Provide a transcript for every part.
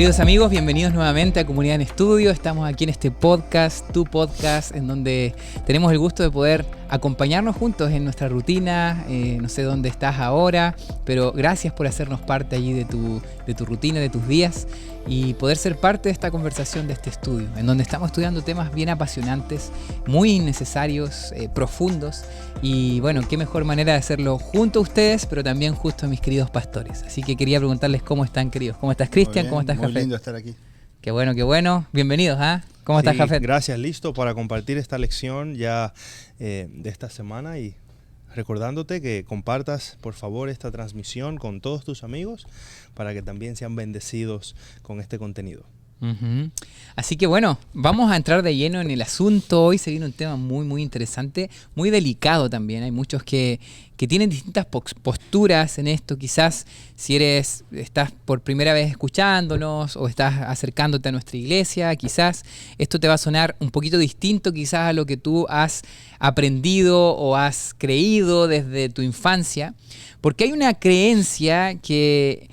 Queridos amigos, bienvenidos nuevamente a Comunidad en Estudio. Estamos aquí en este podcast, tu podcast, en donde tenemos el gusto de poder acompañarnos juntos en nuestra rutina. No sé dónde estás ahora, pero gracias por hacernos parte allí de tu rutina, de tus días, y poder ser parte de esta conversación, de este estudio, en donde estamos estudiando temas bien apasionantes, muy necesarios, profundos. Y bueno, qué mejor manera de hacerlo junto a ustedes, pero también justo a mis queridos pastores. Así que quería preguntarles cómo están, queridos. ¿Cómo estás, Cristian? ¿Cómo estás, Jafet? Muy lindo estar aquí. Qué bueno, qué bueno. Bienvenidos, ¿ah? ¿Cómo estás, Jafet? Gracias, listo para compartir esta lección ya de esta semana, y recordándote que compartas, por favor, esta transmisión con todos tus amigos para que también sean bendecidos con este contenido. Así que bueno, vamos a entrar de lleno en el asunto. Hoy se viene un tema muy interesante, muy delicado también. Hay muchos que tienen distintas posturas en esto. Quizás si estás por primera vez escuchándonos o estás acercándote a nuestra iglesia, quizás esto te va a sonar un poquito distinto quizás a lo que tú has aprendido o has creído desde tu infancia, porque hay una creencia que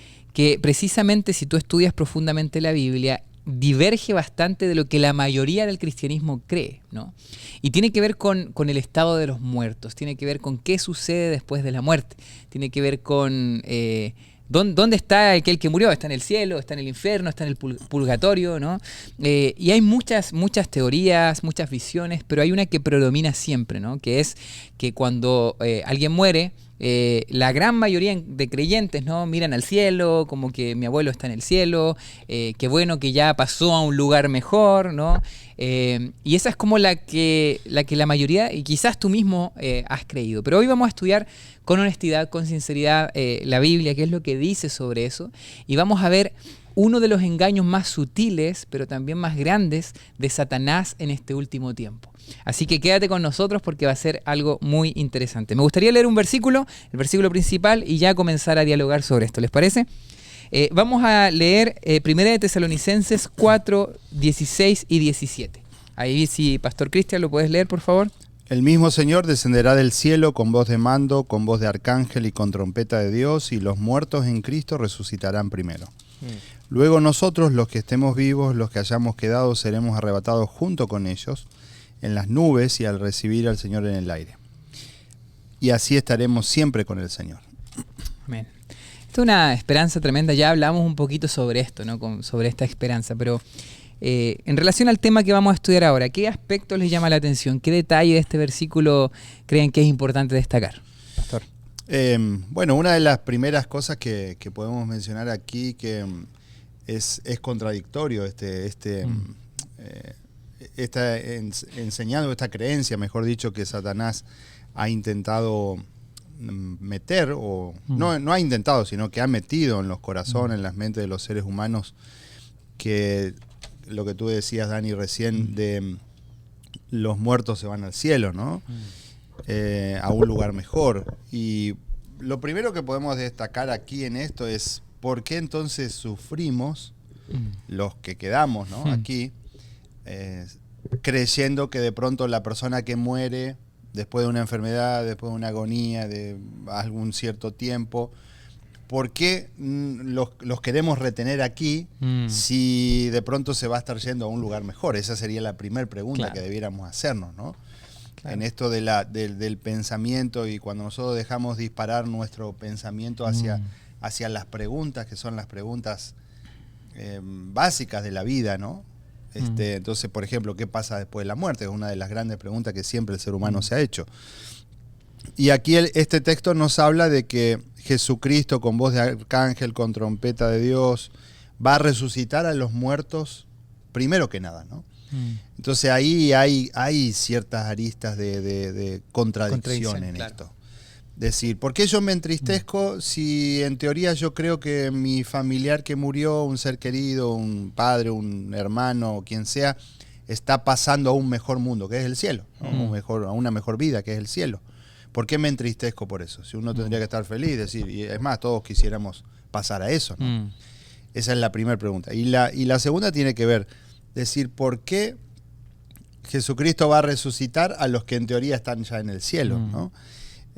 precisamente, si tú estudias profundamente la Biblia, diverge bastante de lo que la mayoría del cristianismo cree, ¿no? Y tiene que ver con el estado de los muertos, tiene que ver con qué sucede después de la muerte, tiene que ver con dónde está aquel que murió. ¿Está en el cielo? ¿Está en el infierno? ¿Está en el purgatorio? ¿No? Y hay muchas teorías, muchas visiones, pero hay una que predomina siempre, ¿no? Que es que cuando alguien muere, la gran mayoría de creyentes, ¿no?, miran al cielo, como que mi abuelo está en el cielo, qué bueno que ya pasó a un lugar mejor, ¿no? Y esa es como la que la mayoría, y quizás tú mismo has creído. Pero hoy vamos a estudiar con honestidad, con sinceridad, la Biblia, qué es lo que dice sobre eso, y vamos a ver uno de los engaños más sutiles, pero también más grandes, de Satanás en este último tiempo. Así que quédate con nosotros porque va a ser algo muy interesante. Me gustaría leer un versículo, el versículo principal, y ya comenzar a dialogar sobre esto. ¿Les parece? Vamos a leer 1 de Tesalonicenses 4, 16 y 17. Ahí, si Pastor Cristian lo puedes leer, por favor. El mismo Señor descenderá del cielo con voz de mando, con voz de arcángel y con trompeta de Dios, y los muertos en Cristo resucitarán primero. Luego nosotros, los que estemos vivos, los que hayamos quedado, seremos arrebatados junto con ellos en las nubes y al recibir al Señor en el aire. Y así estaremos siempre con el Señor. Amén. Esto es una esperanza tremenda. Ya hablamos un poquito sobre esto, ¿no? Sobre esta esperanza, pero en relación al tema que vamos a estudiar ahora, ¿qué aspectos les llama la atención? ¿Qué detalle de este versículo creen que es importante destacar, Pastor? Bueno, una de las primeras cosas que podemos mencionar aquí, que es contradictorio esta enseñanza, esta creencia, mejor dicho, que Satanás ha intentado meter, o no ha intentado, sino que ha metido en los corazones, en las mentes de los seres humanos, que lo que tú decías, Dani, recién, de los muertos se van al cielo, ¿no? A un lugar mejor. Y lo primero que podemos destacar aquí en esto es por qué entonces sufrimos los que quedamos, ¿no? Aquí, creyendo que de pronto la persona que muere después de una enfermedad, después de una agonía de algún cierto tiempo, ¿por qué los queremos retener aquí si de pronto se va a estar yendo a un lugar mejor? Esa sería la primera pregunta que debiéramos hacernos, ¿no? Claro. En esto del pensamiento, y cuando nosotros dejamos disparar nuestro pensamiento hacia las preguntas, que son las preguntas básicas de la vida, ¿no? Entonces, por ejemplo, ¿qué pasa después de la muerte? Es una de las grandes preguntas que siempre el ser humano se ha hecho. Y aquí este texto nos habla de que Jesucristo, con voz de arcángel, con trompeta de Dios, va a resucitar a los muertos primero que nada, ¿no? Entonces ahí hay ciertas aristas de contradicción en esto. Decir, ¿por qué yo me entristezco si en teoría yo creo que mi familiar que murió, un ser querido, un padre, un hermano, quien sea, está pasando a un mejor mundo, que es el cielo, ¿no? A una mejor vida, que es el cielo? ¿Por qué me entristezco por eso? Si uno tendría que estar feliz, decir, y es más, todos quisiéramos pasar a eso, ¿no? Esa es la primera pregunta. Y la segunda tiene que ver, decir, ¿por qué Jesucristo va a resucitar a los que en teoría están ya en el cielo, ¿no?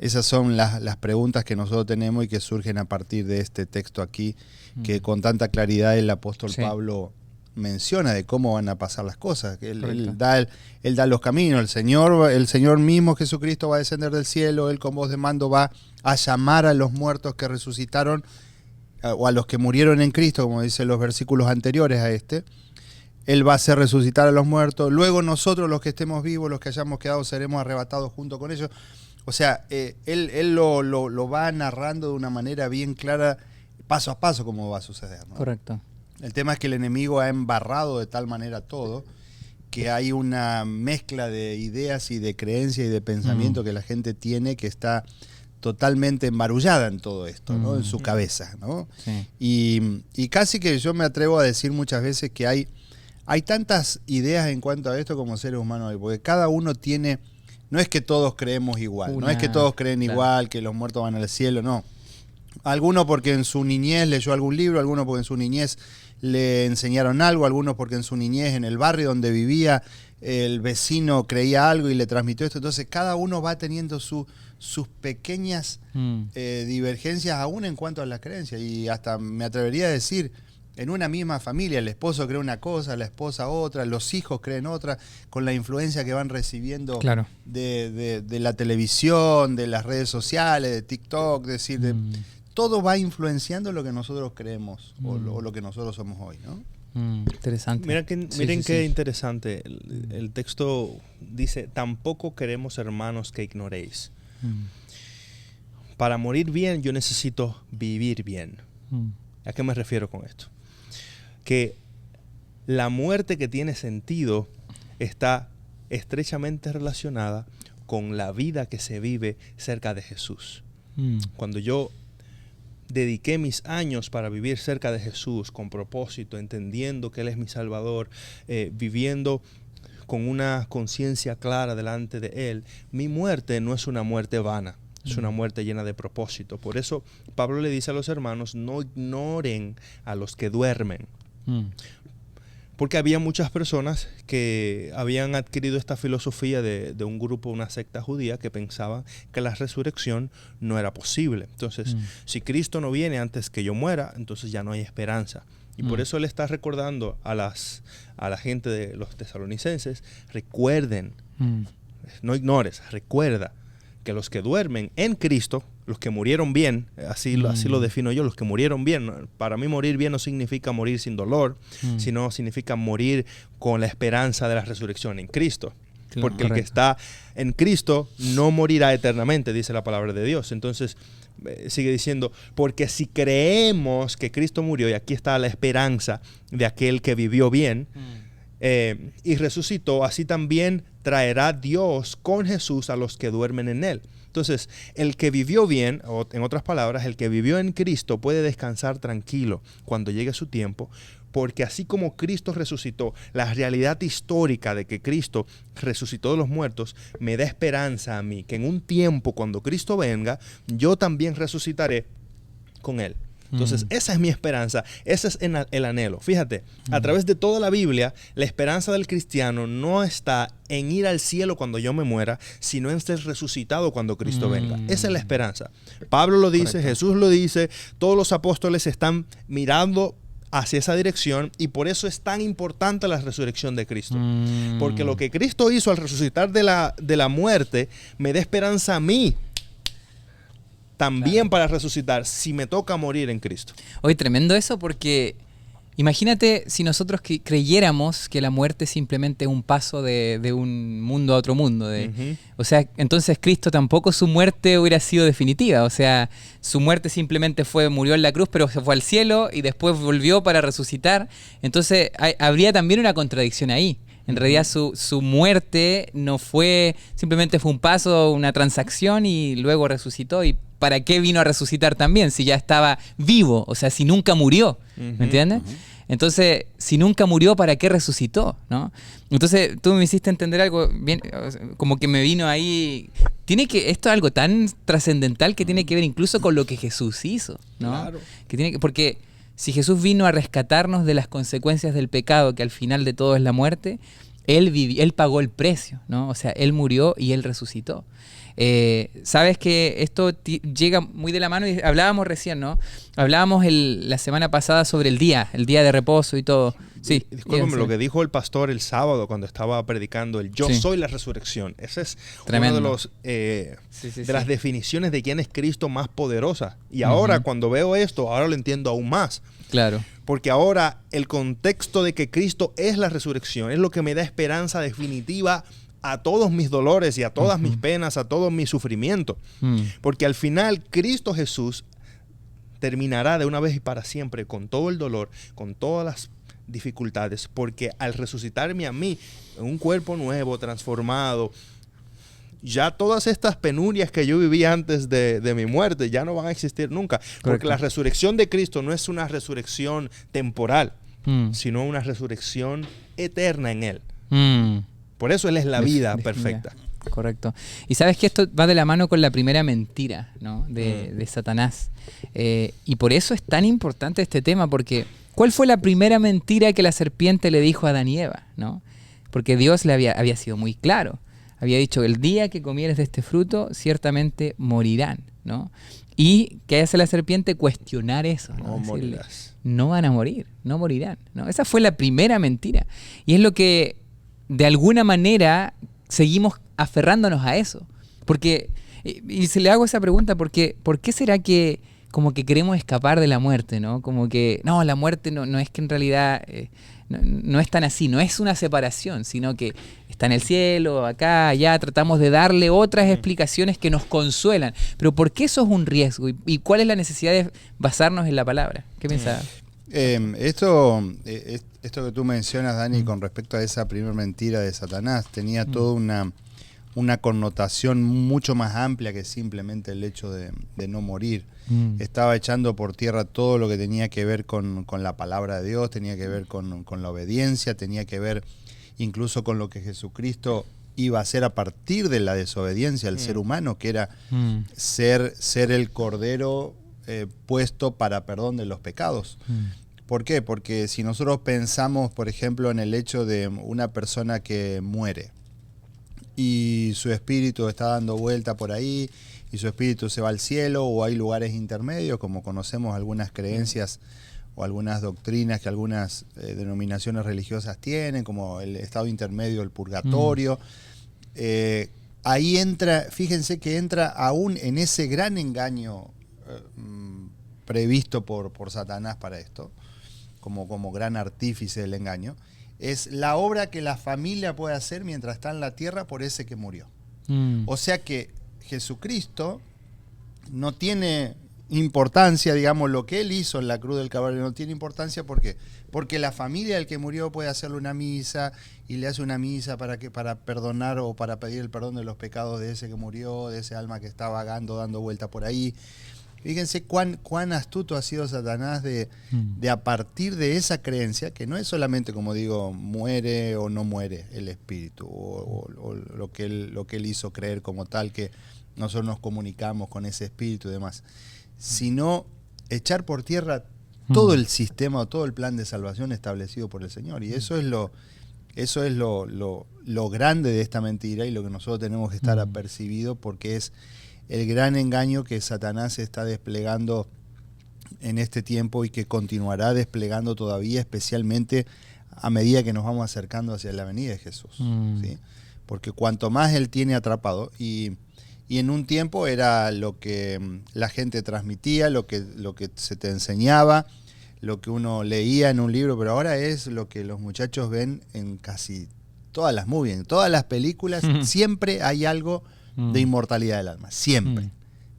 Esas son las preguntas que nosotros tenemos y que surgen a partir de este texto aquí, que con tanta claridad el apóstol Pablo menciona de cómo van a pasar las cosas. Él da los caminos. El Señor mismo, Jesucristo, va a descender del cielo. Él con voz de mando va a llamar a los muertos que resucitaron, o a los que murieron en Cristo, como dicen los versículos anteriores a este. Él va a hacer resucitar a los muertos. Luego nosotros, los que estemos vivos, los que hayamos quedado, seremos arrebatados junto con ellos. O sea, él lo va narrando de una manera bien clara, paso a paso, cómo va a suceder, ¿no? Correcto. El tema es que el enemigo ha embarrado de tal manera todo que hay una mezcla de ideas y de creencias y de pensamiento que la gente tiene, que está totalmente embarullada en todo esto, ¿no? En su cabeza, ¿no? Sí. Y casi que yo me atrevo a decir muchas veces que hay tantas ideas en cuanto a esto como seres humanos hoy, porque cada uno tiene... No es que todos creemos igual, no es que todos creen igual, que los muertos van al cielo, no. Algunos porque en su niñez leyó algún libro, algunos porque en su niñez le enseñaron algo, algunos porque en su niñez en el barrio donde vivía el vecino creía algo y le transmitió esto. Entonces cada uno va teniendo sus pequeñas divergencias aún en cuanto a las creencias. Y hasta me atrevería a decir, en una misma familia, el esposo cree una cosa, la esposa otra, los hijos creen otra, con la influencia que van recibiendo de la televisión, de las redes sociales, de TikTok, es decir, todo va influenciando lo que nosotros creemos o lo que nosotros somos hoy, ¿no? Interesante. Miren qué interesante. El texto dice, tampoco queremos, hermanos, que ignoréis. Para morir bien yo necesito vivir bien. ¿A qué me refiero con esto? Que la muerte que tiene sentido está estrechamente relacionada con la vida que se vive cerca de Jesús. Cuando yo dediqué mis años para vivir cerca de Jesús con propósito, entendiendo que Él es mi Salvador, viviendo con una conciencia clara delante de Él, mi muerte no es una muerte vana. Es una muerte llena de propósito. Por eso Pablo le dice a los hermanos, no ignoren a los que duermen. Porque había muchas personas que habían adquirido esta filosofía de un grupo, una secta judía, que pensaban que la resurrección no era posible. Entonces, si Cristo no viene antes que yo muera, entonces ya no hay esperanza. Y por eso él está recordando a la gente de los tesalonicenses, recuerden, no ignores, recuerda que los que duermen en Cristo, los que murieron bien, así lo defino yo, los que murieron bien. Para mí morir bien no significa morir sin dolor, sino significa morir con la esperanza de la resurrección en Cristo. Claro, porque el que está en Cristo no morirá eternamente, dice la palabra de Dios. Entonces, sigue diciendo, porque si creemos que Cristo murió, y aquí está la esperanza de aquel que vivió bien, y resucitó, así también traerá Dios con Jesús a los que duermen en Él. Entonces, el que vivió bien, o en otras palabras, el que vivió en Cristo puede descansar tranquilo cuando llegue su tiempo, porque así como Cristo resucitó, la realidad histórica de que Cristo resucitó de los muertos me da esperanza a mí, que en un tiempo cuando Cristo venga, yo también resucitaré con Él. Entonces, esa es mi esperanza, ese es el anhelo. Fíjate, a través de toda la Biblia, la esperanza del cristiano no está en ir al cielo cuando yo me muera, sino en ser resucitado cuando Cristo venga. Esa es la esperanza. Pablo lo dice, correcto. Jesús lo dice, todos los apóstoles están mirando hacia esa dirección, y por eso es tan importante la resurrección de Cristo. Porque lo que Cristo hizo al resucitar de la muerte me da esperanza a mí también, claro, para resucitar si me toca morir en Cristo. Hoy tremendo eso, porque imagínate si nosotros creyéramos que la muerte simplemente es un paso de un mundo a otro mundo. O sea, entonces Cristo tampoco, su muerte hubiera sido definitiva. O sea, su muerte simplemente murió en la cruz, pero se fue al cielo y después volvió para resucitar. Entonces habría también una contradicción ahí. En realidad su muerte no fue, simplemente fue un paso, una transacción, y luego resucitó. ¿Y para qué vino a resucitar también si ya estaba vivo? O sea, si nunca murió, ¿me entiendes? Entonces, si nunca murió, ¿para qué resucitó? ¿No? Entonces, tú me hiciste entender algo bien, como que me vino ahí. Esto es algo tan trascendental que tiene que ver incluso con lo que Jesús hizo, ¿no? Claro. Porque si Jesús vino a rescatarnos de las consecuencias del pecado, que al final de todo es la muerte, Él pagó el precio, ¿no? O sea, Él murió y Él resucitó. Sabes que esto llega muy de la mano y hablábamos recién, ¿no? Hablábamos la semana pasada sobre el día de reposo y todo. Sí. Discúlpame, lo que dijo el pastor el sábado cuando estaba predicando el yo soy la resurrección. Ese es tremendo. uno de los de las definiciones de quién es Cristo más poderosa. Y ahora cuando veo esto, ahora lo entiendo aún más. Claro. Porque ahora el contexto de que Cristo es la resurrección es lo que me da esperanza definitiva a todos mis dolores y a todas mis penas, a todo mi sufrimiento. Porque al final Cristo Jesús terminará de una vez y para siempre con todo el dolor, con todas las dificultades, porque al resucitarme a mí en un cuerpo nuevo, transformado, ya todas estas penurias que yo vivía antes de mi muerte ya no van a existir nunca. Correcto. Porque la resurrección de Cristo no es una resurrección temporal, sino una resurrección eterna en Él. Por eso Él es la vida perfecta. Correcto. Y sabes que esto va de la mano con la primera mentira, ¿no? de Satanás. Y por eso es tan importante este tema, porque ¿cuál fue la primera mentira que la serpiente le dijo a Adán y Eva, ¿no? Porque Dios le había sido muy claro. Había dicho, el día que comieres de este fruto, ciertamente morirán, ¿no? Y ¿qué hace la serpiente? Cuestionar eso, ¿no? No morirás. No van a morir, no morirán, ¿no? Esa fue la primera mentira. Y es lo que, de alguna manera, seguimos aferrándonos a eso. Porque, y se le hago esa pregunta, porque ¿por qué será que como que queremos escapar de la muerte, ¿no? Como que, no, la muerte no es que en realidad no es tan así, no es una separación, sino que está en el cielo, acá, allá, tratamos de darle otras explicaciones que nos consuelan. Pero ¿por qué eso es un riesgo? ¿Y cuál es la necesidad de basarnos en la palabra? ¿Qué pensás? Esto que tú mencionas, Dani, con respecto a esa primera mentira de Satanás, tenía toda una connotación mucho más amplia que simplemente el hecho de no morir. Estaba echando por tierra todo lo que tenía que ver con la palabra de Dios, tenía que ver con la obediencia, tenía que ver incluso con lo que Jesucristo iba a hacer a partir de la desobediencia al ser humano, que era ser el cordero puesto para perdón de los pecados. ¿Por qué? Porque si nosotros pensamos, por ejemplo, en el hecho de una persona que muere y su espíritu está dando vuelta por ahí y su espíritu se va al cielo, o hay lugares intermedios, como conocemos algunas creencias o algunas doctrinas que algunas denominaciones religiosas tienen, como el estado intermedio, el purgatorio. Ahí entra, fíjense que entra aún en ese gran engaño previsto por Satanás para esto, como gran artífice del engaño, es la obra que la familia puede hacer mientras está en la tierra por ese que murió. O sea que Jesucristo no tiene importancia, digamos, lo que Él hizo en la cruz del Calvario no tiene importancia. ¿Por qué? Porque la familia del que murió puede hacerle una misa y le hace una misa para perdonar o para pedir el perdón de los pecados de ese que murió, de ese alma que está vagando, dando vuelta por ahí. Fíjense cuán astuto ha sido Satanás de a partir de esa creencia, que no es solamente, como digo, muere o no muere el espíritu, o lo que él hizo creer como tal, que nosotros nos comunicamos con ese espíritu y demás, sino echar por tierra todo el sistema o todo el plan de salvación establecido por el Señor. Y eso es lo grande de esta mentira y lo que nosotros tenemos que estar apercibidos, porque es el gran engaño que Satanás está desplegando en este tiempo y que continuará desplegando todavía, especialmente a medida que nos vamos acercando hacia la venida de Jesús. ¿Sí? Porque cuanto más Él tiene atrapado, y en un tiempo era lo que la gente transmitía, lo que se te enseñaba, lo que uno leía en un libro, pero ahora es lo que los muchachos ven en casi todas las movies, en todas las películas. Siempre hay algo de inmortalidad del alma, siempre,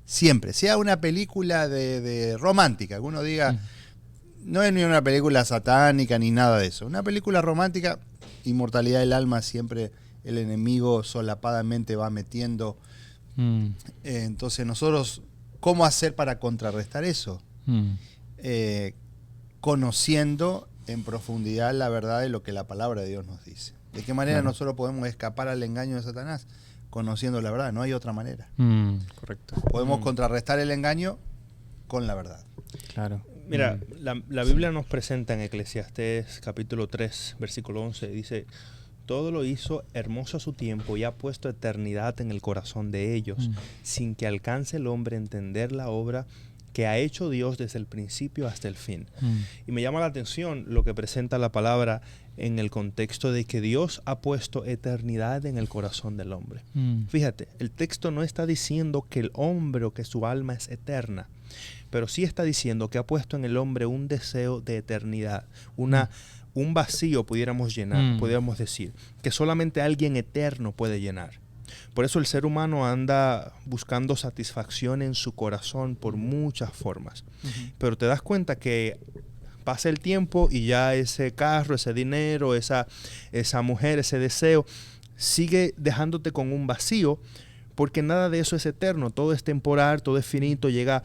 siempre, sea una película de romántica, que uno diga, no es ni una película satánica ni nada de eso, una película romántica, inmortalidad del alma, siempre el enemigo solapadamente va metiendo. Entonces nosotros, ¿cómo hacer para contrarrestar eso? Conociendo en profundidad la verdad de lo que la palabra de Dios nos dice. ¿De qué manera nosotros podemos escapar al engaño de Satanás? Conociendo la verdad, no hay otra manera. Correcto. Podemos contrarrestar el engaño con la verdad. Claro. Mira, la Biblia nos presenta en Eclesiastés capítulo 3, versículo 11, dice: todo lo hizo hermoso a su tiempo y ha puesto eternidad en el corazón de ellos, sin que alcance el hombre a entender la obra que ha hecho Dios desde el principio hasta el fin. Y me llama la atención lo que presenta la palabra en el contexto de que Dios ha puesto eternidad en el corazón del hombre. Fíjate, el texto no está diciendo que el hombre o que su alma es eterna, pero sí está diciendo que ha puesto en el hombre un deseo de eternidad, un vacío pudiéramos decir, que solamente alguien eterno puede llenar. Por eso el ser humano anda buscando satisfacción en su corazón por muchas formas. Pero te das cuenta que pasa el tiempo y ya ese carro, ese dinero, esa mujer, ese deseo, sigue dejándote con un vacío, porque nada de eso es eterno. Todo es temporal, todo es finito, llega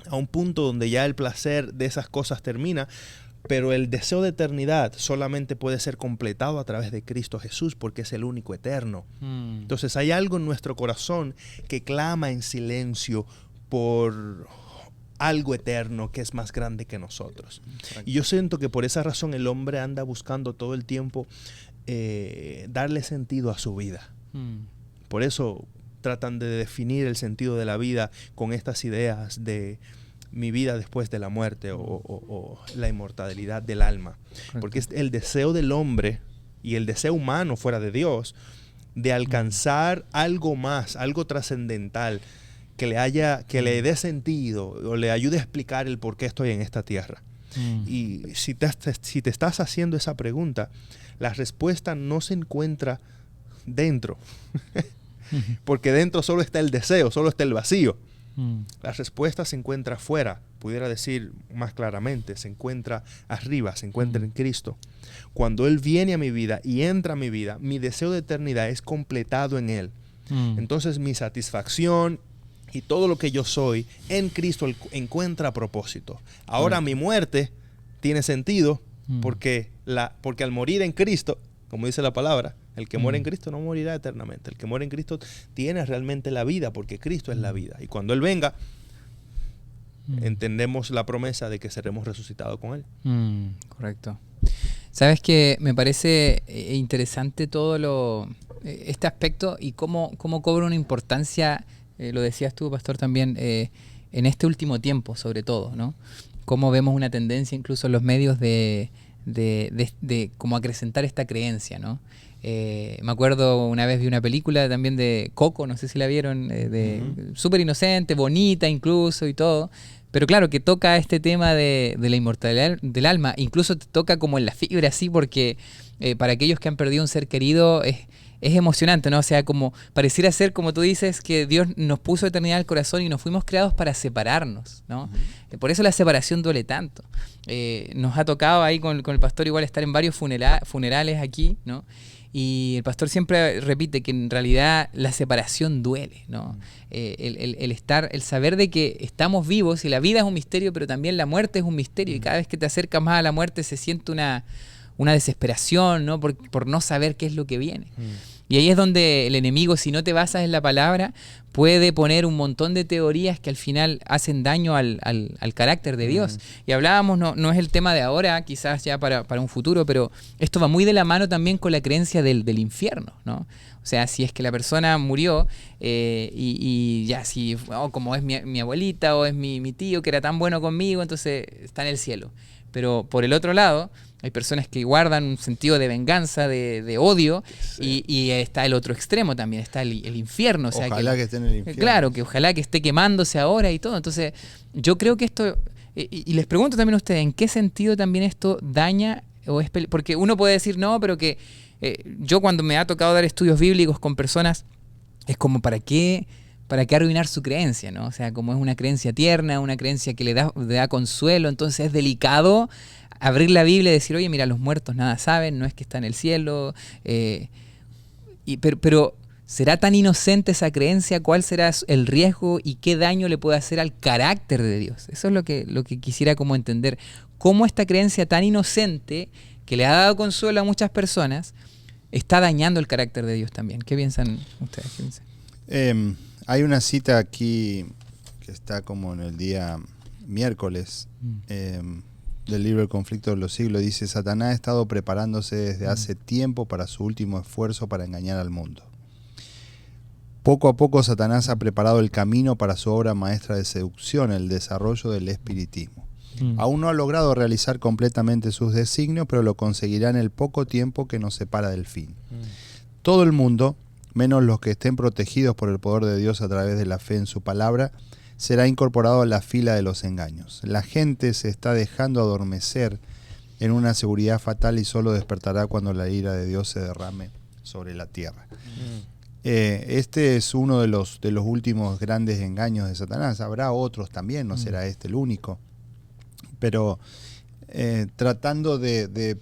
a un punto donde ya el placer de esas cosas termina. Pero el deseo de eternidad solamente puede ser completado a través de Cristo Jesús, porque es el único eterno. Entonces hay algo en nuestro corazón que clama en silencio por algo eterno que es más grande que nosotros. Y yo siento que por esa razón el hombre anda buscando todo el tiempo darle sentido a su vida. Por eso tratan de definir el sentido de la vida con estas ideas de mi vida después de la muerte o la inmortalidad del alma. Correcto. Porque es el deseo del hombre y el deseo humano fuera de Dios de alcanzar algo más, algo trascendental que le dé sentido o le ayude a explicar el por qué estoy en esta tierra. Y si te estás haciendo esa pregunta, la respuesta no se encuentra dentro. Porque dentro solo está el deseo, solo está el vacío. La respuesta se encuentra afuera, pudiera decir más claramente, se encuentra arriba, se encuentra en Cristo. Cuando Él viene a mi vida y entra a mi vida, mi deseo de eternidad es completado en Él. Entonces mi satisfacción y todo lo que yo soy en Cristo encuentra propósito. Ahora mi muerte tiene sentido porque al morir en Cristo, como dice la palabra, el que muere en Cristo no morirá eternamente. El que muere en Cristo tiene realmente la vida, porque Cristo es la vida. Y cuando Él venga, entendemos la promesa de que seremos resucitados con Él. Correcto. Sabes que me parece interesante todo este aspecto y cómo cobra una importancia, lo decías tú, pastor, también, en este último tiempo, sobre todo, ¿no? Cómo vemos una tendencia incluso en los medios de cómo acrecentar esta creencia, ¿no? Me acuerdo una vez vi una película también de Coco, no sé si la vieron, súper inocente, bonita incluso y todo, pero claro, que toca este tema de la inmortalidad del alma, incluso te toca como en la fibra, así, porque para aquellos que han perdido un ser querido es emocionante, ¿no? O sea, como pareciera ser, como tú dices, que Dios nos puso eternidad al corazón y nos fuimos creados para separarnos, ¿no? Por eso la separación duele tanto. Nos ha tocado ahí con el pastor igual estar en varios funerales aquí, ¿no? Y el pastor siempre repite que en realidad la separación duele, ¿no? El saber de que estamos vivos y la vida es un misterio, pero también la muerte es un misterio, y cada vez que te acercas más a la muerte se siente una desesperación, ¿no? Por no saber qué es lo que viene. Y ahí es donde el enemigo, si no te basas en la palabra, puede poner un montón de teorías que al final hacen daño al carácter de Dios. Y hablábamos, no es el tema de ahora, quizás ya para un futuro, pero esto va muy de la mano también con la creencia del infierno, ¿no? O sea, si es que la persona murió y ya, si como es mi abuelita o es mi tío que era tan bueno conmigo, entonces está en el cielo. Pero por el otro lado, hay personas que guardan un sentido de venganza, de odio, sí. y está el otro extremo también, está el infierno. O sea, ojalá que esté en el infierno. Claro, que ojalá que esté quemándose ahora y todo. Entonces, yo creo que esto, y les pregunto también a ustedes, ¿en qué sentido también esto daña o es porque uno puede decir no, pero que yo cuando me ha tocado dar estudios bíblicos con personas, es como ¿para qué arruinar su creencia, ¿no? O sea, como es una creencia tierna, una creencia que le da consuelo, entonces es delicado abrir la Biblia y decir, oye, mira, los muertos nada saben, no es que está en el cielo. Pero ¿será tan inocente esa creencia? ¿Cuál será el riesgo y qué daño le puede hacer al carácter de Dios? Eso es lo que quisiera como entender. ¿Cómo esta creencia tan inocente, que le ha dado consuelo a muchas personas, está dañando el carácter de Dios también? ¿Qué piensan ustedes? ¿Qué piensan? Hay una cita aquí que está como en el día miércoles, del libro El conflicto de los siglos, dice: Satanás ha estado preparándose desde hace tiempo para su último esfuerzo para engañar al mundo. Poco a poco Satanás ha preparado el camino para su obra maestra de seducción, el desarrollo del espiritismo. Aún no ha logrado realizar completamente sus designios, pero lo conseguirá en el poco tiempo que nos separa del fin. Todo el mundo, menos los que estén protegidos por el poder de Dios a través de la fe en su palabra, será incorporado a la fila de los engaños. La gente se está dejando adormecer en una seguridad fatal y solo despertará cuando la ira de Dios se derrame sobre la tierra. Este es uno de los últimos grandes engaños de Satanás. Habrá otros también, no será este el único. Pero tratando de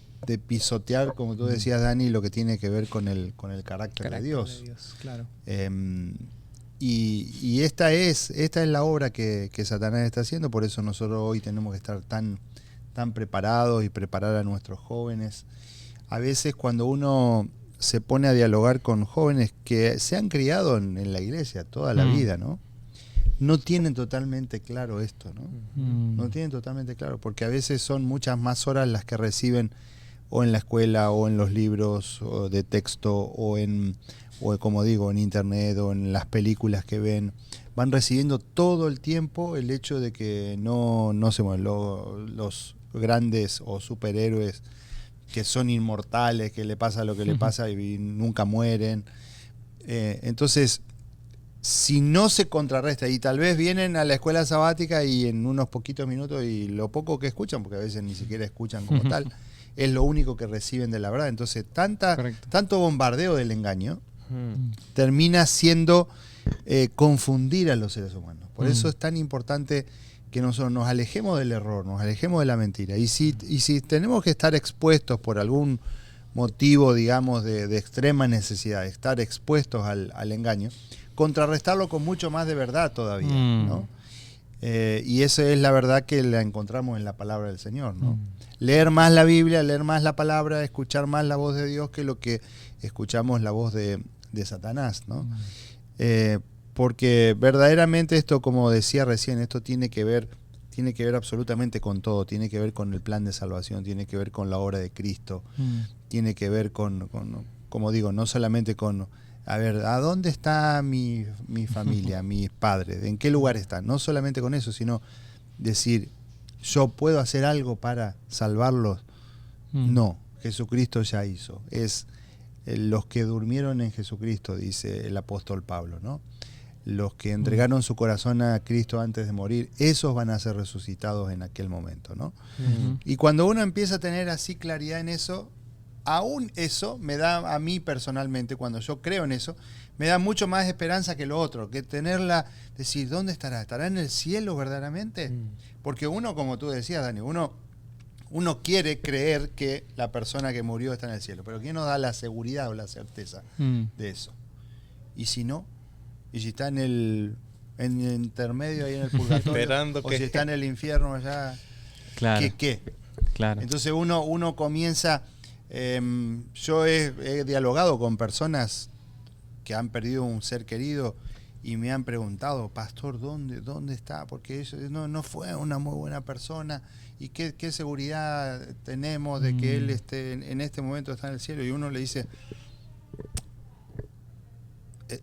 pisotear, como tú decías, Dani, lo que tiene que ver con el carácter de Dios. Claro. Y esta es la obra que Satanás está haciendo. Por eso nosotros hoy tenemos que estar tan preparados y preparar a nuestros jóvenes. A veces cuando uno se pone a dialogar con jóvenes que se han criado en la iglesia toda la vida, ¿no? No tienen totalmente claro esto, ¿no? No tienen totalmente claro, porque a veces son muchas más horas las que reciben o en la escuela o en los libros o de texto o como digo, en internet o en las películas que ven. Van recibiendo todo el tiempo el hecho de que no se mueven los grandes o superhéroes que son inmortales, que le pasa lo que le pasa y nunca mueren. Entonces, si no se contrarresta, y tal vez vienen a la escuela sabática y en unos poquitos minutos, y lo poco que escuchan, porque a veces ni siquiera escuchan como tal, es lo único que reciben de la verdad. Entonces, tanto bombardeo del engaño termina siendo confundir a los seres humanos. Por eso es tan importante que nosotros nos alejemos del error, nos alejemos de la mentira. Y si tenemos que estar expuestos por algún motivo, digamos, de extrema necesidad, de estar expuestos al engaño, contrarrestarlo con mucho más de verdad todavía, ¿no? Y esa es la verdad que la encontramos en la palabra del Señor, ¿no? Leer más la Biblia, leer más la palabra, escuchar más la voz de Dios que lo que escuchamos la voz de Satanás, ¿no? Porque verdaderamente esto, como decía recién, esto tiene que ver absolutamente con todo. Tiene que ver con el plan de salvación, tiene que ver con la obra de Cristo, tiene que ver con, como digo, no solamente con, a ver, ¿a dónde está mi familia, mis padres? ¿En qué lugar están? No solamente con eso, sino decir, ¿yo puedo hacer algo para salvarlos? No, Jesucristo ya hizo. Es los que durmieron en Jesucristo, dice el apóstol Pablo, ¿no? Los que entregaron su corazón a Cristo antes de morir, esos van a ser resucitados en aquel momento, ¿no? Y cuando uno empieza a tener así claridad en eso, aún eso me da a mí personalmente, cuando yo creo en eso, me da mucho más esperanza que lo otro, que decir, ¿dónde estará? ¿Estará en el cielo verdaderamente? Porque uno, como tú decías, Dani, uno quiere creer que la persona que murió está en el cielo, pero ¿quién nos da la seguridad o la certeza de eso? ¿Y si no? ¿Y si está en el intermedio, ahí en el purgatorio? Esperando o si está en el infierno allá. Claro. ¿Qué? Claro. Entonces uno comienza... yo he dialogado con personas que han perdido un ser querido y me han preguntado, pastor, ¿dónde está? Porque no fue una muy buena persona. ¿Y qué seguridad tenemos de que él en este momento está en el cielo? Y uno le dice...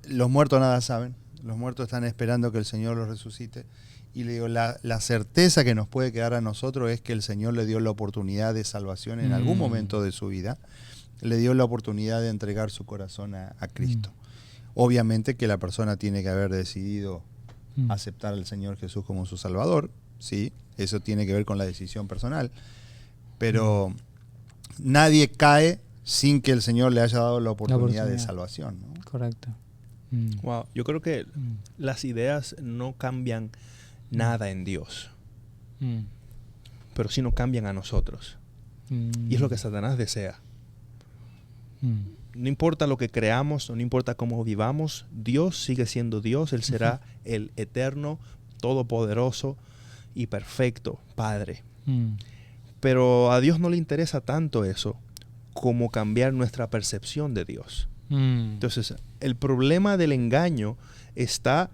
los muertos nada saben, los muertos están esperando que el Señor los resucite. Y le digo, la certeza que nos puede quedar a nosotros es que el Señor le dio la oportunidad de salvación en algún momento de su vida, le dio la oportunidad de entregar su corazón a Cristo. Obviamente que la persona tiene que haber decidido aceptar al Señor Jesús como su Salvador, sí, eso tiene que ver con la decisión personal, pero nadie cae sin que el Señor le haya dado la oportunidad de salvación, ¿no? Correcto. Wow, yo creo que las ideas no cambian nada en Dios, pero sí nos cambian a nosotros. Y es lo que Satanás desea. No importa lo que creamos, no importa cómo vivamos, Dios sigue siendo Dios. Él será el eterno, todopoderoso y perfecto Padre. Pero a Dios no le interesa tanto eso como cambiar nuestra percepción de Dios. Entonces, el problema del engaño está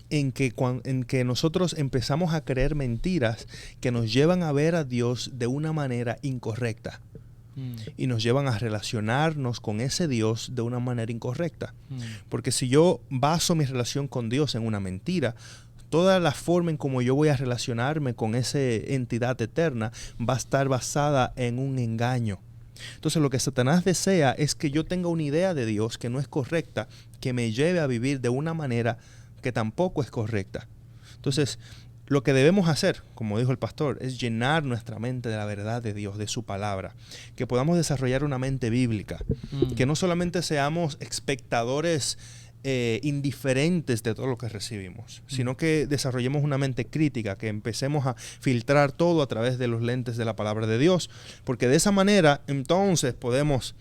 en que nosotros empezamos a creer mentiras que nos llevan a ver a Dios de una manera incorrecta. Y nos llevan a relacionarnos con ese Dios de una manera incorrecta. Porque si yo baso mi relación con Dios en una mentira, toda la forma en cómo yo voy a relacionarme con esa entidad eterna va a estar basada en un engaño. Entonces lo que Satanás desea es que yo tenga una idea de Dios que no es correcta, que me lleve a vivir de una manera que tampoco es correcta. Entonces, lo que debemos hacer, como dijo el pastor, es llenar nuestra mente de la verdad de Dios, de su palabra. Que podamos desarrollar una mente bíblica. Que no solamente seamos espectadores indiferentes de todo lo que recibimos, sino que desarrollemos una mente crítica, que empecemos a filtrar todo a través de los lentes de la palabra de Dios. Porque de esa manera, entonces, podemos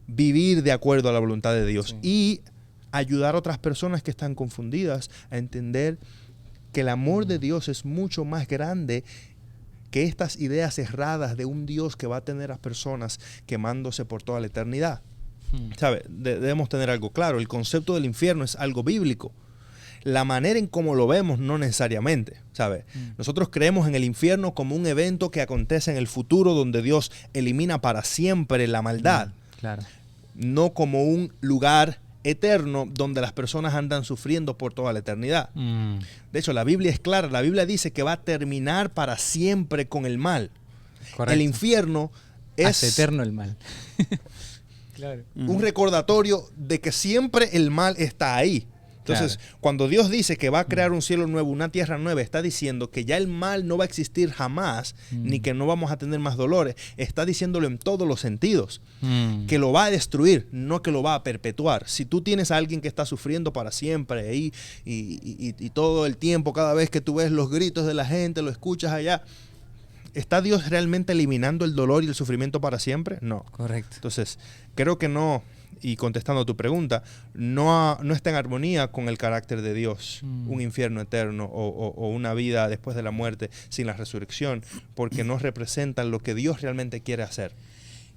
vivir de acuerdo a la voluntad de Dios. Y ayudar a otras personas que están confundidas a entender que el amor de Dios es mucho más grande que estas ideas erradas de un Dios que va a tener a personas quemándose por toda la eternidad. ¿Sabe? Debemos tener algo claro. El concepto del infierno es algo bíblico. La manera en cómo lo vemos no necesariamente, ¿sabe? Nosotros creemos en el infierno como un evento que acontece en el futuro donde Dios elimina para siempre la maldad. Claro. No como un lugar eterno donde las personas andan sufriendo por toda la eternidad. De hecho, la Biblia es clara. La Biblia dice que va a terminar para siempre con el mal. Correcto. El infierno es hace eterno el mal. Claro. un recordatorio de que siempre el mal está ahí. Entonces, cuando Dios dice que va a crear un cielo nuevo, una tierra nueva, está diciendo que ya el mal no va a existir jamás, ni que no vamos a tener más dolores. Está diciéndolo en todos los sentidos. Que lo va a destruir, no que lo va a perpetuar. Si tú tienes a alguien que está sufriendo para siempre y todo el tiempo, cada vez que tú ves los gritos de la gente, lo escuchas allá, ¿está Dios realmente eliminando el dolor y el sufrimiento para siempre? No. Correcto. Entonces, creo que no. Y contestando a tu pregunta, no está en armonía con el carácter de Dios, un infierno eterno o una vida después de la muerte sin la resurrección, porque no representan lo que Dios realmente quiere hacer.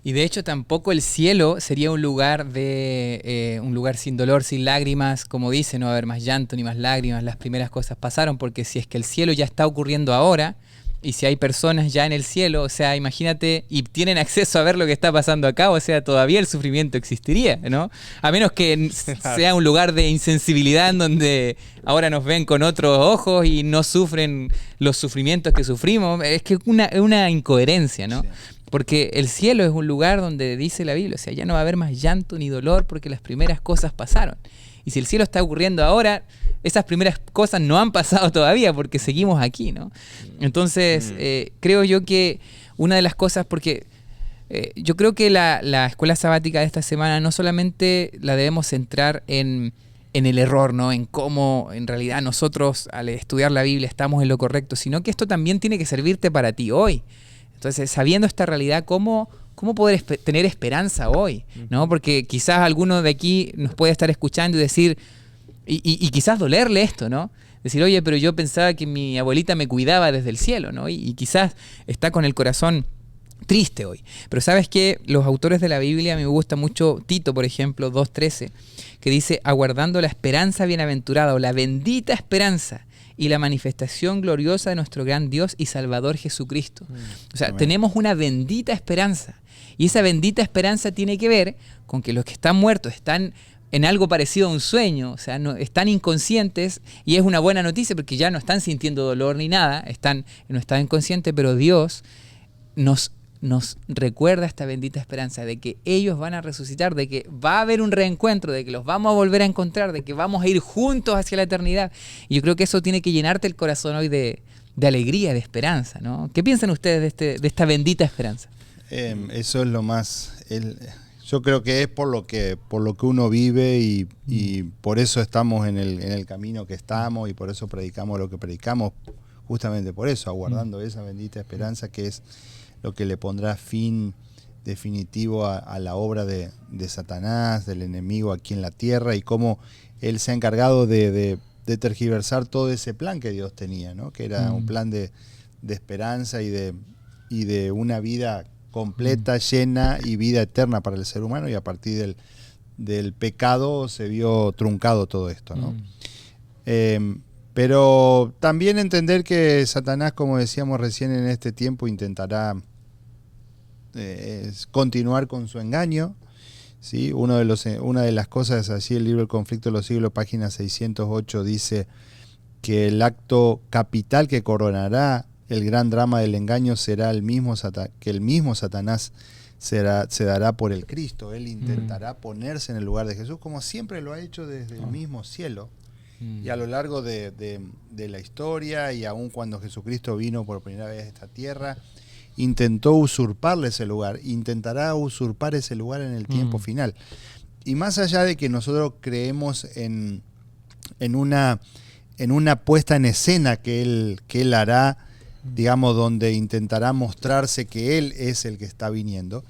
Y de hecho tampoco el cielo sería un lugar un lugar sin dolor, sin lágrimas, como dice, no va a haber más llanto ni más lágrimas, las primeras cosas pasaron, porque si es que el cielo ya está ocurriendo ahora, y si hay personas ya en el cielo, o sea, imagínate, y tienen acceso a ver lo que está pasando acá, o sea, todavía el sufrimiento existiría, ¿no? A menos que sea un lugar de insensibilidad en donde ahora nos ven con otros ojos y no sufren los sufrimientos que sufrimos. Es que es una incoherencia, ¿no? Sí. Porque el cielo es un lugar donde dice la Biblia, o sea, ya no va a haber más llanto ni dolor porque las primeras cosas pasaron. Y si el cielo está ocurriendo ahora, esas primeras cosas no han pasado todavía porque seguimos aquí, ¿no? Entonces, creo yo que una de las cosas, porque yo creo que la escuela sabática de esta semana no solamente la debemos centrar en el error, ¿no? En cómo en realidad nosotros al estudiar la Biblia estamos en lo correcto, sino que esto también tiene que servirte para ti hoy. Entonces, sabiendo esta realidad, ¿cómo poder tener esperanza hoy? ¿No? Porque quizás alguno de aquí nos puede estar escuchando y decir, y quizás dolerle esto, ¿no? Decir, oye, pero yo pensaba que mi abuelita me cuidaba desde el cielo, ¿no? Y quizás está con el corazón triste hoy. Pero ¿sabes qué? Los autores de la Biblia, a mí me gusta mucho Tito, por ejemplo, 2:13, que dice, aguardando la esperanza bienaventurada o la bendita esperanza y la manifestación gloriosa de nuestro gran Dios y Salvador Jesucristo. O sea, tenemos una bendita esperanza. Y esa bendita esperanza tiene que ver con que los que están muertos están en algo parecido a un sueño, o sea, no, están inconscientes, y es una buena noticia porque ya no están sintiendo dolor ni nada, están en un estado inconsciente, pero Dios nos recuerda esta bendita esperanza de que ellos van a resucitar, de que va a haber un reencuentro, de que los vamos a volver a encontrar, de que vamos a ir juntos hacia la eternidad. Y yo creo que eso tiene que llenarte el corazón hoy de alegría, de esperanza, ¿no? ¿Qué piensan ustedes de esta bendita esperanza? Eso es lo más... Yo creo que es por lo que uno vive y por eso estamos en el camino que estamos y por eso predicamos lo que predicamos, justamente por eso, aguardando esa bendita esperanza que es lo que le pondrá fin definitivo a la obra de Satanás, del enemigo aquí en la tierra, y cómo él se ha encargado de tergiversar todo ese plan que Dios tenía, ¿no? Que era un plan de esperanza y de una vida completa, llena y vida eterna para el ser humano, y a partir del pecado se vio truncado todo esto, ¿no? Pero también entender que Satanás, como decíamos recién, en este tiempo intentará continuar con su engaño. ¿Sí? Una de las cosas, así el libro El conflicto de los siglos, página 608, dice que el acto capital que coronará el gran drama del engaño será que el mismo Satanás se dará por el Cristo. Él intentará ponerse en el lugar de Jesús, como siempre lo ha hecho desde el mismo cielo. Y a lo largo de la historia, y aun cuando Jesucristo vino por primera vez a esta tierra, intentó usurparle ese lugar, intentará usurpar ese lugar en el tiempo final. Y más allá de que nosotros creemos en una puesta en escena que él hará, digamos, donde intentará mostrarse que Él es el que está viniendo,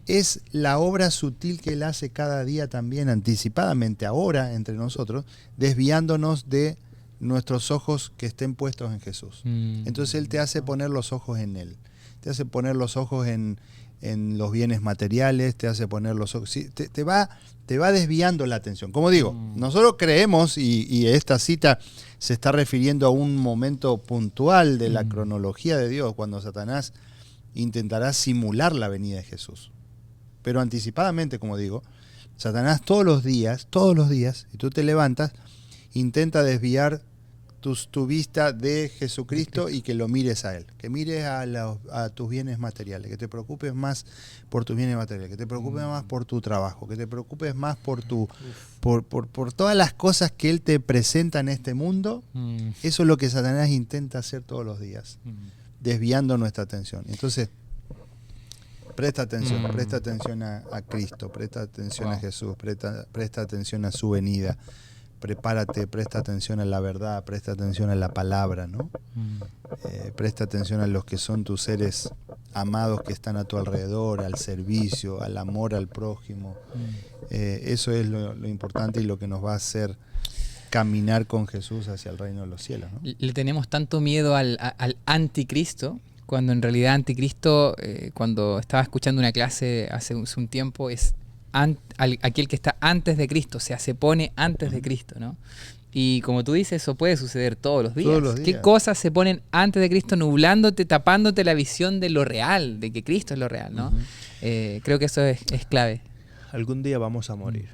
es la obra sutil que Él hace cada día también, anticipadamente, ahora, entre nosotros, desviándonos de nuestros ojos que estén puestos en Jesús. Entonces Él te hace poner los ojos en Él, te hace poner los ojos en los bienes materiales, te hace poner los ojos, sí, te va desviando la atención. Como digo, nosotros creemos, y esta cita se está refiriendo a un momento puntual de la cronología de Dios, cuando Satanás intentará simular la venida de Jesús. Pero anticipadamente, como digo, Satanás todos los días, y tú te levantas, intenta desviar tu vista de Jesucristo y que lo mires a Él, que mires a tus bienes materiales, que te preocupes más por tus bienes materiales, que te preocupes más por tu trabajo, que te preocupes más por todas las cosas que Él te presenta en este mundo. Eso es lo que Satanás intenta hacer todos los días, desviando nuestra atención. Entonces, presta atención a Cristo, presta atención a Jesús, presta atención a su venida. Prepárate, presta atención a la verdad, presta atención a la palabra, ¿no? Presta atención a los que son tus seres amados que están a tu alrededor, al servicio, al amor al prójimo. Eso es lo importante y lo que nos va a hacer caminar con Jesús hacia el reino de los cielos, ¿no? Le tenemos tanto miedo al anticristo, cuando en realidad anticristo, cuando estaba escuchando una clase hace un tiempo, es aquel que está antes de Cristo, o sea, se pone antes de Cristo, ¿no? Y como tú dices, eso puede suceder todos los días. Todos los días. ¿Qué cosas se ponen antes de Cristo, nublándote, tapándote la visión de lo real, de que Cristo es lo real, ¿no? Creo que eso es clave. Algún día vamos a morir.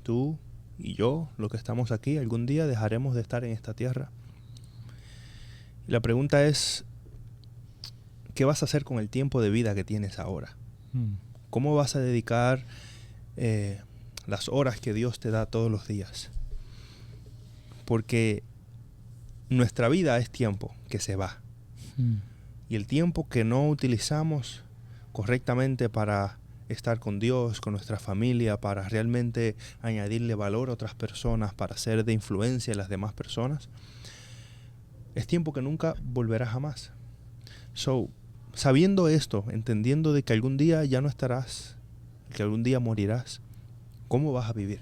Tú y yo, los que estamos aquí, algún día dejaremos de estar en esta tierra. Y la pregunta es, ¿qué vas a hacer con el tiempo de vida que tienes ahora? ¿Cómo vas a dedicar las horas que Dios te da todos los días? Porque nuestra vida es tiempo que se va. Y el tiempo que no utilizamos correctamente para estar con Dios, con nuestra familia, para realmente añadirle valor a otras personas, para ser de influencia en las demás personas, es tiempo que nunca volverá jamás. Sabiendo esto, entendiendo de que algún día ya no estarás, que algún día morirás, ¿cómo vas a vivir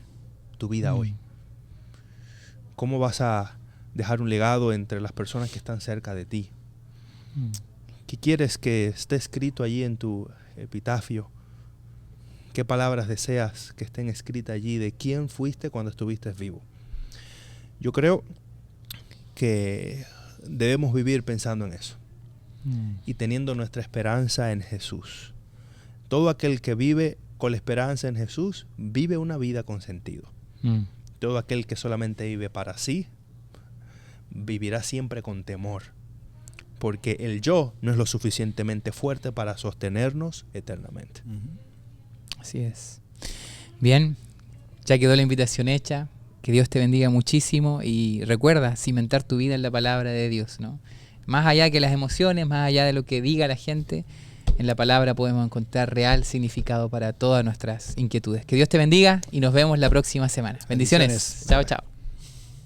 tu vida hoy? ¿Cómo vas a dejar un legado entre las personas que están cerca de ti? ¿Qué quieres que esté escrito allí en tu epitafio? ¿Qué palabras deseas que estén escritas allí de quién fuiste cuando estuviste vivo? Yo creo que debemos vivir pensando en eso. Y teniendo nuestra esperanza en Jesús. Todo aquel que vive con la esperanza en Jesús vive una vida con sentido. Todo aquel que solamente vive para sí vivirá siempre con temor, porque el yo no es lo suficientemente fuerte para sostenernos eternamente. Así es. Bien, ya quedó la invitación hecha. Que Dios te bendiga muchísimo y recuerda cimentar tu vida en la palabra de Dios, ¿no? Más allá que las emociones, más allá de lo que diga la gente, en la palabra podemos encontrar real significado para todas nuestras inquietudes. Que Dios te bendiga y nos vemos la próxima semana. Bendiciones. Chao, chao.